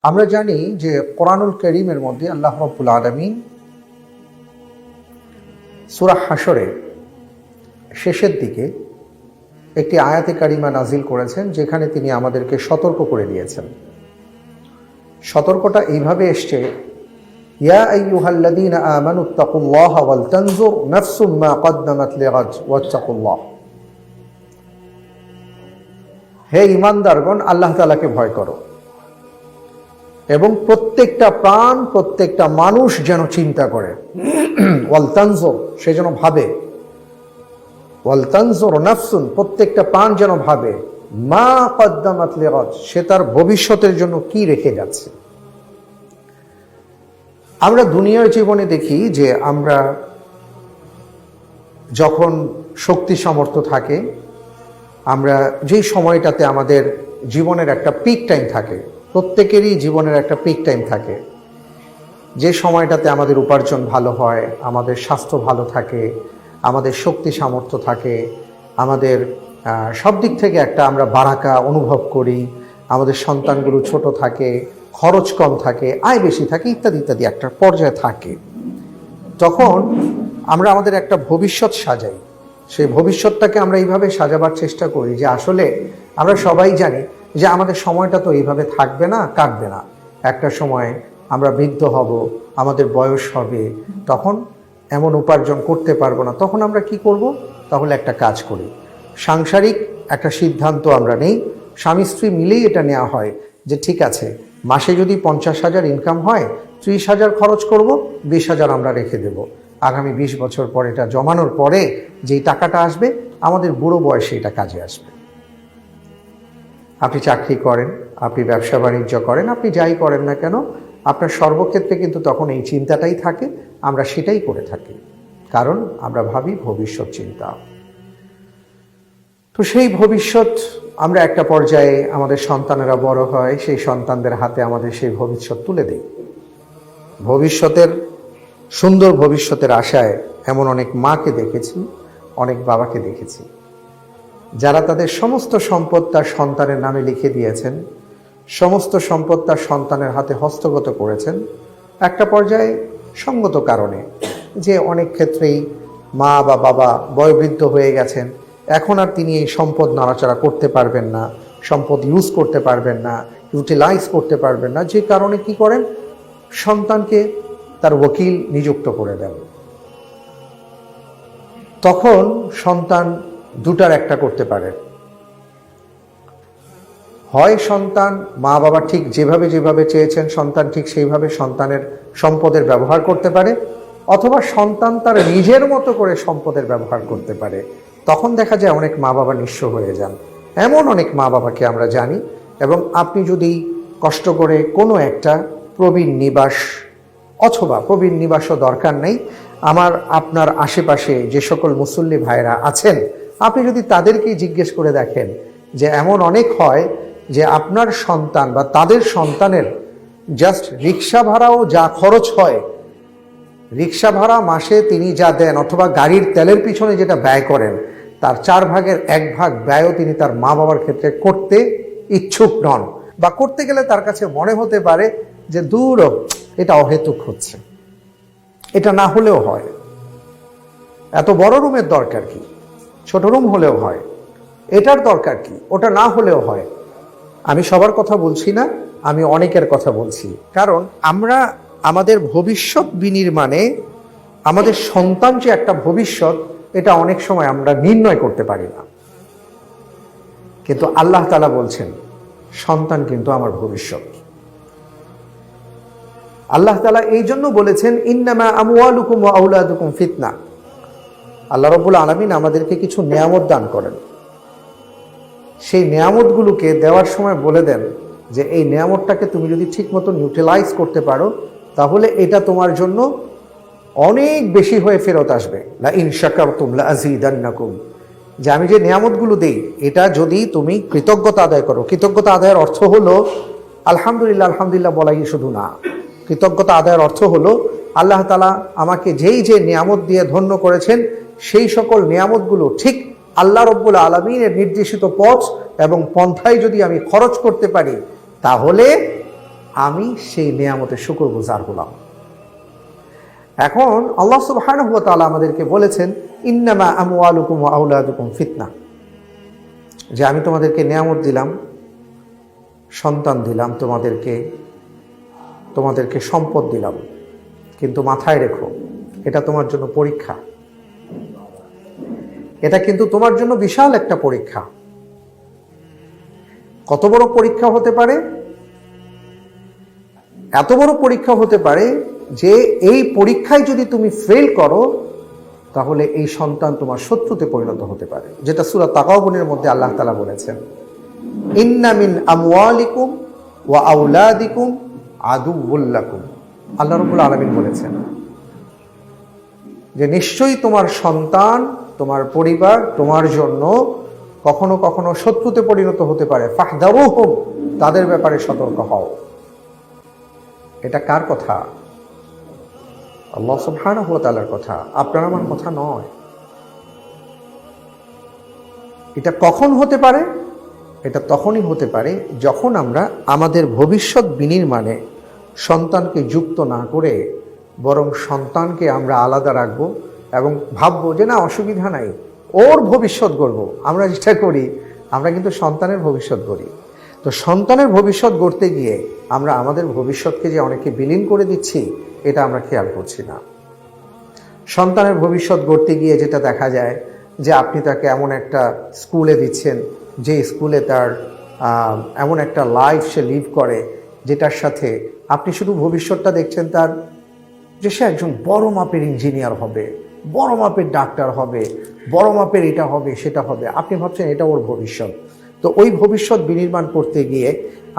আমরা জানি যে কোরআনুল কারীমের মধ্যে আল্লাহ রাব্বুল আলামিন সূরা হাশরে শেষের দিকে একটি আয়াতে কারিমা নাজিল করেছেন, যেখানে তিনি আমাদেরকে সতর্ক করে দিয়েছেন। সতর্কটা এইভাবে এসছে, ইয়া আইয়ুহাল্লাযীনা আমানুত্তাকুল্লাহা ওয়াল তানজুর নাফসুম মা কদ্দামাত লিগাদ ওয়াত্তাকুল্লাহ। হে ঈমানদারগণ, আল্লাহ তাআলাকে ভয় করো এবং প্রত্যেকটা প্রাণ, প্রত্যেকটা মানুষ যেন চিন্তা করে, ওয়াল তানজুর, সে যেন ভাবে, ওয়াল তানজুর নাফসুন, প্রত্যেকটা প্রাণ যেন ভাবে, মা কদ্দামাত লিগাদ, সে তার ভবিষ্যতের জন্য কি রেখে যাচ্ছে। আমরা দুনিয়ার জীবনে দেখি যে আমরা যখন শক্তি সামর্থ্য থাকে, আমরা যেই সময়টাতে আমাদের জীবনের একটা পিক টাইম থাকে, প্রত্যেকেরই জীবনের একটা পিক টাইম থাকে, যে সময়টাতে আমাদের উপার্জন ভালো হয়, আমাদের স্বাস্থ্য ভালো থাকে, আমাদের শক্তি সামর্থ্য থাকে, আমাদের সব দিক থেকে একটা আমরা বারাকা অনুভব করি, আমাদের সন্তানগুলো ছোট থাকে, খরচ কম থাকে, আয় বেশি থাকে, ইত্যাদি ইত্যাদি একটা পর্যায়ে থাকে। তখন আমরা আমাদের একটা ভবিষ্যৎ সাজাই। সেই ভবিষ্যৎটাকে আমরা এইভাবে সাজাবার চেষ্টা করি যে আসলে আমরা সবাই জানি যে আমাদের সময়টা তো এইভাবে থাকবে না, কাটবে না। একটা সময় আমরা বৃদ্ধ হব, আমাদের বয়স হবে, তখন এমন উপার্জন করতে পারবো না। তখন আমরা কি করব? তাহলে একটা কাজ করি, সাংসারিক একটা সিদ্ধান্ত আমরা নেই, স্বামী স্ত্রী মিলেই এটা নেওয়া হয় যে ঠিক আছে, মাসে যদি 50,000 ইনকাম হয়, 30,000 খরচ করব, 20,000 আমরা রেখে দেব। আগামী 20 বছর পর এটা জমানোর পরে যেই টাকাটা আসবে, আমাদের বুড়ো বয়সে এটা কাজে আসবে। আপনি চাকরি করেন, আপনি ব্যবসা বাণিজ্য করেন, আপনি যাই করেন না কেন, আপনার সর্বক্ষেত্রে কিন্তু তখন এই চিন্তাটাই থাকে, আমরা সেটাই করে থাকি, কারণ আমরা ভাবি ভবিষ্যৎ চিন্তা। তো সেই ভবিষ্যৎ আমরা একটা পর্যায়ে আমাদের সন্তানেরা বড় হয়, সেই সন্তানদের হাতে আমাদের সেই ভবিষ্যৎ তুলে দেই। ভবিষ্যতের সুন্দর ভবিষ্যতের আশায় এমন অনেক মাকে দেখেছি, অনেক বাবাকে দেখেছি, যারা তাদের সমস্ত সম্পদ তার সন্তানের নামে লিখে দিয়েছেন, সমস্ত সম্পদ তার সন্তানের হাতে হস্তগত করেছেন। একটা পর্যায়ে সঙ্গত কারণে, যে অনেক ক্ষেত্রেই মা বা বাবা বয়োবৃদ্ধ হয়ে গেছেন, এখন আর তিনি এই সম্পদ নাড়াচাড়া করতে পারবেন না, সম্পদ ইউজ করতে পারবেন না, ইউটিলাইজ করতে পারবেন না, যে কারণে কি করেন, সন্তানকে তার ওকিল নিযুক্ত করে দেন। তখন সন্তান দুটার একটা করতে পারে, হয় সন্তান মা বাবা ঠিক যেভাবে যেভাবে চেয়েছেন সন্তান ঠিক সেইভাবে সন্তানের সম্পদের ব্যবহার করতে পারে, অথবা সন্তান তার নিজের মতো করে সম্পদের ব্যবহার করতে পারে। তখন দেখা যায় অনেক মা বাবা নিঃস্ব হয়ে যান। এমন অনেক মা বাবাকে আমরা জানি। এবং আপনি যদি কষ্ট করে কোনো একটা প্রবীণ নিবাস, অথবা প্রবীণ নিবাসও দরকার নেই, আপনার আশেপাশে যে সকল মুসল্লি ভাইরা আছেন, আপনি যদি তাদেরকেই জিজ্ঞেস করে দেখেন যে এমন অনেক হয় যে আপনার সন্তান বা তাদের সন্তানের জাস্ট রিক্সা ভাড়াও যা খরচ হয়, রিক্সা ভাড়া মাসে তিনি যা দেন, অথবা গাড়ির তেলের পিছনে যেটা ব্যয় করেন, তার 4 ভাগের 1 ভাগ ব্যয়ও তিনি তার মা বাবার ক্ষেত্রে করতে ইচ্ছুক নন, বা করতে গেলে তার কাছে মনে হতে পারে যে দূর, এটা অহেতুক হচ্ছে, এটা না হলেও হয়, এত বড় রুমের দরকার কি, ছোট রুম হলেও হয়, এটার দরকার কি, ওটা না হলেও হয়। আমি সবার কথা বলছি না, আমি অনেকের কথা বলছি, কারণ আমরা আমাদের ভবিষ্যৎ বিনির্মাণে আমাদের সন্তান যে একটা ভবিষ্যৎ, এটা অনেক সময় আমরা নির্ণয় করতে পারি না। কিন্তু আল্লাহ তাআলা বলছেন সন্তান কিন্তু আমার ভবিষ্যৎ। আল্লাহ তাআলা এই জন্য বলেছেন ইন্নামা আমওয়ালুকুম ওয়া আওলাদুকুম ফিতনা। আল্লাহ রাব্বুল আলামিন আমাদেরকে কিছু নেয়ামত দান করেন, সেই নেয়ামতগুলোকে দেওয়ার সময় বলে দেন যে এই নেয়ামতটাকে তুমি যদি ঠিক মতো ইউটিলাইজ করতে পারো, তাহলে এটা তোমার জন্য অনেক বেশি হয়ে ফেরত আসবে। লা ইন শাকারতুম লা আযীদান্নাকুম, যে আমি যে নেয়ামতগুলো দেই, এটা যদি তুমি কৃতজ্ঞতা আদায় করো। কৃতজ্ঞতা আদায়ের অর্থ হলো আলহামদুলিল্লাহ আলহামদুলিল্লাহ বলাই শুধু না। কৃতজ্ঞতা আদায়ের অর্থ হলো আল্লাহ তাআলা আমাকে যেই যে নিয়ামত দিয়ে ধন্য করেছেন, সেই সকল নিয়ামতগুলো ঠিক আল্লাহ রাব্বুল আলামিনের নির্দেশিত পথ এবং পন্থায় যদি আমি খরচ করতে পারি, তাহলে আমি সেই নিয়ামতের শুকরগুজার হলাম। এখন আল্লাহ সুবহানাহু ওয়া তাআলা আমাদেরকে বলেছেন, ইন্নামা আমওয়ালুকুম ওয়া আওলাদুকুম ফিতনা, যে আমি তোমাদেরকে নিয়ামত দিলাম, সন্তান দিলাম, তোমাদেরকে সম্পদ দিলাম, কিন্তু মাথায় রেখো এটা তোমার জন্য পরীক্ষা। এটা কিন্তু তোমার জন্য বিশাল একটা পরীক্ষা। কত বড় পরীক্ষা হতে পারে? এত বড় পরীক্ষা হতে পারে যে এই পরীক্ষায় যদি তুমি ফেল করো তাহলে এই সন্তান তোমার শত্রুতে পরিণত হতে পারে, যেটা সূরা তাগাবুনের মধ্যে আল্লাহ তাআলা বলেছেন, ইন্না মিন আমওয়ালিকুম ওয়া আওলাদিকুম আদুউল লাকুম। আল্লাহ রাব্বুল আলামিন বলেছেন যে নিশ্চয়ই তোমার সন্তান, তোমার পরিবার তোমার জন্য কখনো কখনো শত্রুতে পরিণত হতে পারে, ফাহদারুহুম, তাদের ব্যাপারে সতর্ক হও। এটা কার কথা? আল্লাহ সুবহানাহু ওয়া তাআলার কথা, আপনার আমার কথা নয়। এটা কখন হতে পারে? এটা তখনই হতে পারে যখন আমরা আমাদের ভবিষ্যৎ বিনির্মাণে সন্তানকে যুক্ত না করে বরং সন্তানকে আমরা আলাদা রাখবো এবং ভাববো যে না, অসুবিধা নাই, ওর ভবিষ্যৎ গড়ব। আমরা যেটা করি, আমরা কিন্তু সন্তানের ভবিষ্যৎ গড়ি। তো সন্তানের ভবিষ্যৎ গড়তে গিয়ে আমরা আমাদের ভবিষ্যৎকে যে অনেকে বিলীন করে দিচ্ছি, এটা আমরা খেয়াল করছি না। সন্তানের ভবিষ্যৎ গড়তে গিয়ে যেটা দেখা যায় যে আপনি তাকে এমন একটা স্কুলে দিচ্ছেন যে স্কুলে তার এমন একটা লাইফ সে লিভ করে যেটার সাথে আপনি শুধু ভবিষ্যৎটা দেখছেন তার, যে সে একজন বড় মাপের ইঞ্জিনিয়ার হবে, বড় মাপের ডাক্তার হবে, বড় মাপের এটা হবে সেটা হবে। আপনি ভাবছেন এটা ওর ভবিষ্যৎ। তো ওই ভবিষ্যৎ বিনির্মাণ করতে গিয়ে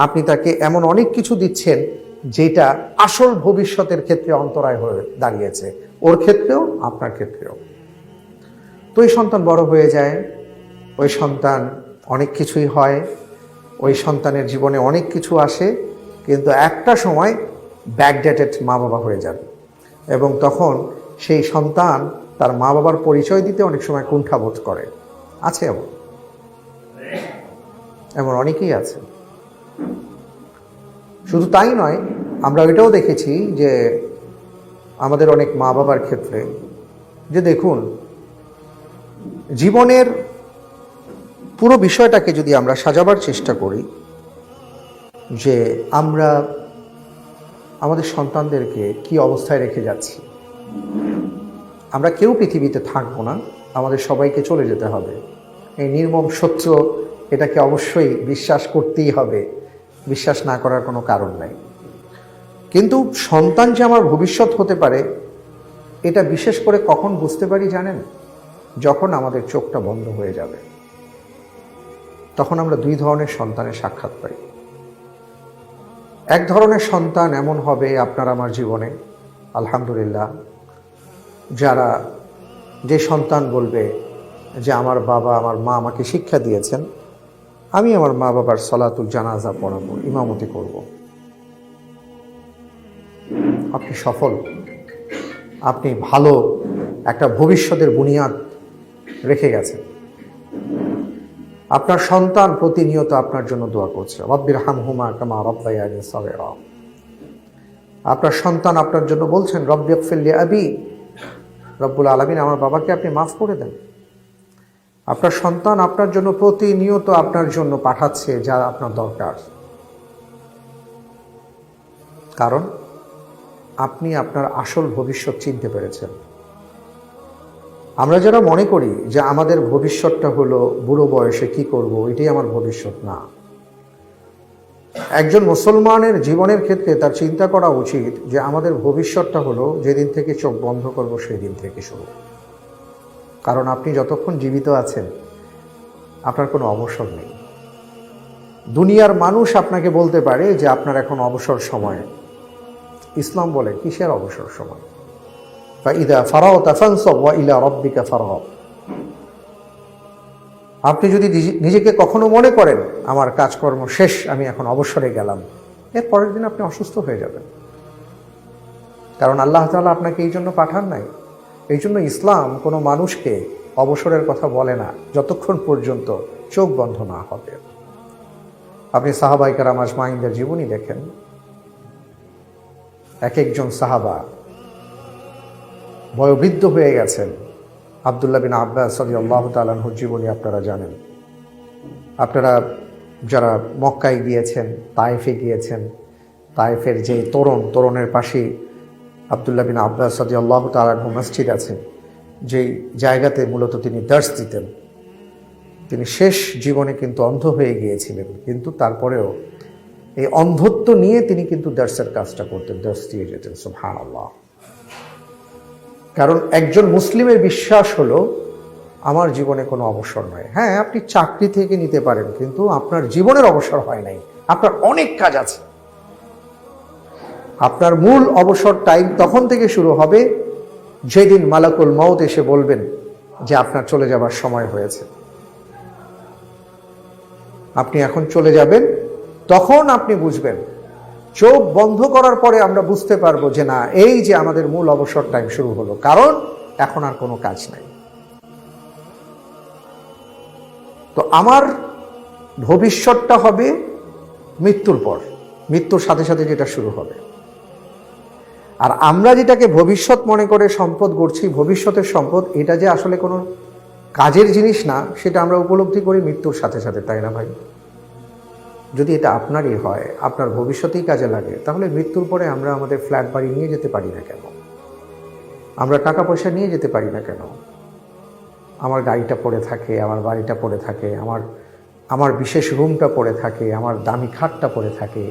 আপনি তাকে এমন অনেক কিছু দিচ্ছেন যেটা আসল ভবিষ্যতের ক্ষেত্রে অন্তরায় হয়ে দাঁড়িয়েছে, ওর ক্ষেত্রেও আপনার ক্ষেত্রেও। তো ওই সন্তান বড় হয়ে যায়, ওই সন্তান অনেক কিছুই হয়, ওই সন্তানের জীবনে অনেক কিছু আসে, কিন্তু একটা সময় ব্যাকডেটেড মা বাবা হয়ে যাবে এবং তখন সেই সন্তান তার মা বাবার পরিচয় দিতে অনেক সময় কুণ্ঠাবোধ করে। আছে এমন অনেকেই আছে। শুধু তাই নয়, আমরা এটাও দেখেছি যে আমাদের অনেক মা বাবার ক্ষেত্রে, যে দেখুন জীবনের পুরো বিষয়টাকে যদি আমরা সাজাবার চেষ্টা করি, যে আমরা আমাদের সন্তানদেরকে কি অবস্থায় রেখে যাচ্ছি। আমরা কেউ পৃথিবীতে থাকবো না, আমাদের সবাইকে চলে যেতে হবে, এই নির্মম সত্য, এটাকে অবশ্যই বিশ্বাস করতেই হবে, বিশ্বাস না করার কোনো কারণ নাই। কিন্তু সন্তান যে আমার ভবিষ্যৎ হতে পারে, এটা বিশেষ করে কখন বুঝতে পারি জানেন? যখন আমাদের চোখটা বন্ধ হয়ে যাবে, তখন আমরা দুই ধরনের সন্তানের সাক্ষাৎ পাই। এক ধরনের সন্তান এমন হবে আপনার আমার জীবনে, আলহামদুলিল্লাহ, যে সন্তান বলবে যে আমার বাবা আমার মা আমাকে শিক্ষা দিয়েছেন, আমি আমার মা বাবার সলাতুল জানাজা পড়াবো, ইমামতি করব। আপনি সফল, আপনি ভালো একটা ভবিষ্যতের বুনিয়াদ রেখে গেছেন। আপনার সন্তান প্রতিনিয়ত আপনার জন্য দোয়া করছে, রব্বির হামহুমা কামা রাব্বায়ানি সাগীরা। আপনার সন্তান আপনার জন্য বলছেন, রব্বি ইগফির লি আবি, রব্বুল আলামিন আমার বাবাকে আপনি মাফ করে দেন। আপনার সন্তান আপনার জন্য প্রতিনিয়ত আপনার জন্য পাঠাচ্ছে যা আপনার দরকার, কারণ আপনি আপনার আসল ভবিষ্যৎ চিনতে পেরেছেন। আমরা যারা মনে করি যে আমাদের ভবিষ্যৎটা হলো বুড়ো বয়সে কি করব, এটাই আমার ভবিষ্যৎ, না। একজন মুসলমানের জীবনের ক্ষেত্রে তার চিন্তা করা উচিত যে আমাদের ভবিষ্যৎটা হলো যেদিন থেকে চোখ বন্ধ করব সেই দিন থেকে শুরু। কারণ আপনি যতক্ষণ জীবিত আছেন আপনার কোনো অবসর নেই। দুনিয়ার মানুষ আপনাকে বলতে পারে যে আপনার এখন অবসর সময়। ইসলাম বলে কিসের অবসর সময়? ফাইদা ফারাগতা ফানসাব ওয়া ইলা রাব্বিকা ফারগাব। আপনি যদি নিজেকে কখনো মনে করেন আমার কাজকর্ম শেষ, আমি এখন অবসরে গেলাম, এর পরের দিন আপনি অসুস্থ হয়ে যাবেন। কারণ আল্লাহ তাআলা আপনাকে এই জন্য পাঠান নাই। এই জন্য ইসলাম কোনো মানুষকে অবসরের কথা বলে না যতক্ষণ পর্যন্ত চোখ বন্ধ না হবে। আপনি সাহাবায়ে কেরাম আজমাইনদের জীবনী দেখেন, এক একজন সাহাবা বয়োবৃদ্ধ হয়ে গেছেন। আব্দুল্লাহ বিন আব্বাস রাদিয়াল্লাহু তাআলা আনহুর জীবনী আপনারা জানেন। আপনারা যারা মক্কায় গিয়েছেন, তায়েফে গিয়েছেন, তায়েফের যে তোরণের পাশেই আব্দুল্লাহ বিন আব্বাস রাদিয়াল্লাহু তাআলা আনহু মসজিদ আছে, যেই জায়গাতে মূলত তিনি দার্স দিতেন। তিনি শেষ জীবনে কিন্তু অন্ধ হয়ে গিয়েছিলেন, কিন্তু তারপরেও এই অন্ধত্ব নিয়ে তিনি কিন্তু দার্সের কাজটা করতেন, দার্স দিয়ে যেতেন। সুবহানাল্লাহ। কারণ একজন মুসলিমের বিশ্বাস হলো আমার জীবনে কোনো অবসর নয়। হ্যাঁ, আপনি চাকরি থেকে নিতে পারেন, কিন্তু আপনার জীবনের অবসর হয় নাই, আপনার অনেক কাজ আছে। আপনার মূল অবসর টাইম তখন থেকে শুরু হবে যেদিন মালাকুল মউত এসে বলবেন যে আপনার চলে যাবার সময় হয়েছে, আপনি এখন চলে যাবেন। তখন আপনি বুঝবেন, চোখ বন্ধ করার পরে আমরা বুঝতে পারবো যে না, এই যে আমাদের মূল অবসর টাইম শুরু হলো, কারণ এখন আর কোনো কাজ নাই। তো আমার ভবিষ্যৎটা হবে মৃত্যুর পর, মৃত্যুর সাথে সাথে যেটা শুরু হবে। আর আমরা যেটাকে ভবিষ্যৎ মনে করে সম্পদ গড়ছি, ভবিষ্যতের সম্পদ, এটা যে আসলে কোনো কাজের জিনিস না, সেটা আমরা উপলব্ধি করি মৃত্যুর সাথে সাথে, তাই না ভাই? যদি এটা আপনারই হয়, আপনার ভবিষ্যতেই কাজে লাগে, তাহলে মৃত্যুর পরে আমরা আমাদের ফ্ল্যাট বাড়ি নিয়ে যেতে পারি না কেন? আমরা টাকা পয়সা নিয়ে যেতে পারি না কেন? আমার গাড়িটা পড়ে থাকে, আমার বাড়িটা পড়ে থাকে, আমার বিশেষ রুমটা পড়ে থাকে, আমার দামি খাটটা পড়ে থাকে,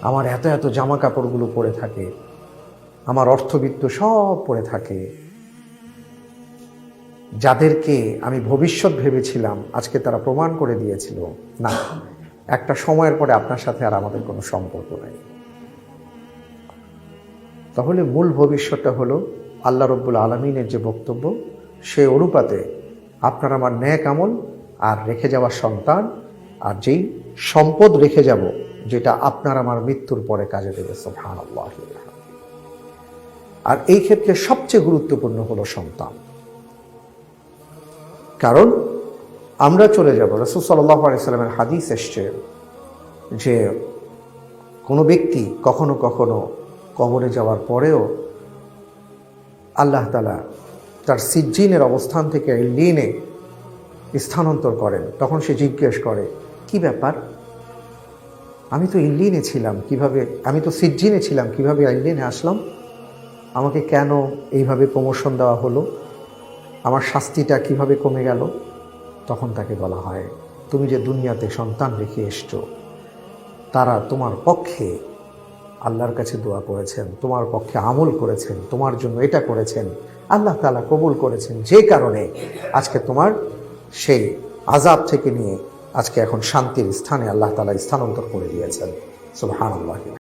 আমার এত এত জামা কাপড়গুলো পড়ে থাকে, আমার অর্থবিত্ত সব পড়ে থাকে। যাদেরকে আমি ভবিষ্যৎ ভেবেছিলাম, আজকে তারা প্রমাণ করে দিয়েছিল না, একটা সময়ের পরে আপনার সাথে আর আমাদের কোনো সম্পর্ক নাই। তাহলে মূল ভবিষ্যৎটা হলো আল্লাহ রব্বুল আলামিনের যে বক্তব্য, সে অনুপাতে আপনার আমার নেক আমল আর রেখে যাওয়া সন্তান, আর যেই সম্পদ রেখে যাব যেটা আপনার আমার মৃত্যুর পরে কাজে দেবে। সুবহানাল্লাহ। আর এই ক্ষেত্রে সবচেয়ে গুরুত্বপূর্ণ হলো সন্তান, কারণ আমরা চলে যাব। রাসূল সাল্লাল্লাহু আলাইহি সাল্লামের হাদিস এসছে যে কোনো ব্যক্তি কখনো কখনো কবরে যাওয়ার পরেও আল্লাহ তাআলা তার সিজ্জিনের অবস্থান থেকে ইল্লিনে স্থানান্তর করেন। তখন সে জিজ্ঞেস করে, কি ব্যাপার, আমি তো ইল্লিনে ছিলাম, কিভাবে, আমি তো সিজ্জিনে ছিলাম, কিভাবে ইল্লিনে আসলাম? আমাকে কেন এইভাবে প্রমোশন দেওয়া হলো? আমার শাস্তিটা কিভাবে কমে গেল? তখন তাকে বলা হয়, তুমি যে দুনিয়াতে সন্তান রেখে এসছো, তারা তোমার পক্ষে আল্লাহর কাছে দোয়া করেছেন, তোমার পক্ষে আমল করেছেন, তোমার জন্য এটা করেছেন, আল্লাহ তাআলা কবুল করেছেন, যে কারণে আজকে তোমার সেই আযাব থেকে নিয়ে আজকে এখন শান্তির স্থানে আল্লাহ তাআলা স্থানান্তর করে দিয়েছেন। সুবহানাল্লাহ।